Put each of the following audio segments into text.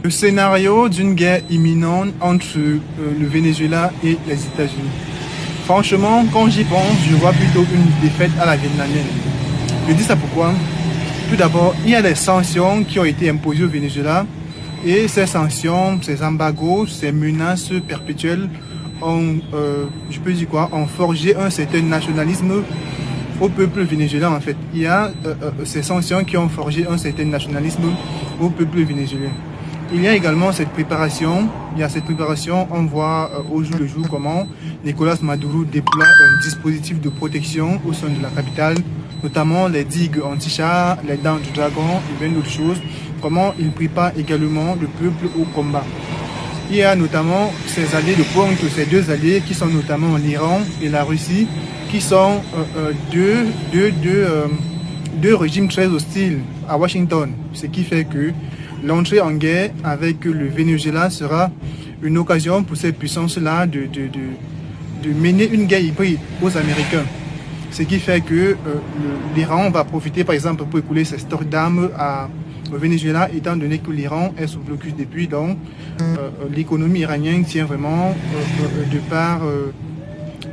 Le scénario d'une guerre imminente entre le Venezuela et les États-Unis. Franchement, quand j'y pense, je vois plutôt une défaite à la vietnamienne. Je dis ça pourquoi? Tout d'abord, il y a des sanctions qui ont été imposées au Venezuela et ces sanctions, ces embargos, ces menaces perpétuelles ont, je peux dire quoi, ont forgé un certain nationalisme au peuple vénézuélien en fait. Il y a ces sanctions qui ont forgé un certain nationalisme au peuple vénézuélien. Il y a également cette préparation, on voit au jour le jour comment Nicolas Maduro déploie un dispositif de protection au sein de la capitale, notamment les digues anti-chars, les dents du dragon et bien d'autres choses, comment il prépare également le peuple au combat. Il y a notamment ces alliés de pointe, ces deux alliés qui sont notamment l'Iran et la Russie, qui sont deux régimes très hostiles à Washington, ce qui fait que l'entrée en guerre avec le Venezuela sera une occasion pour ces puissances-là de mener une guerre hybride aux Américains. Ce qui fait que l'Iran va profiter par exemple pour écouler ses stocks d'armes au Venezuela, étant donné que l'Iran est sous blocus depuis. Donc l'économie iranienne tient vraiment de par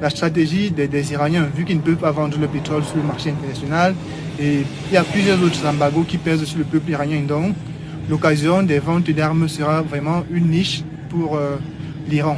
la stratégie des Iraniens, vu qu'ils ne peuvent pas vendre le pétrole sur le marché international. Et il y a plusieurs autres embargos qui pèsent sur le peuple iranien. Donc l'occasion des ventes d'armes sera vraiment une niche pour l'Iran.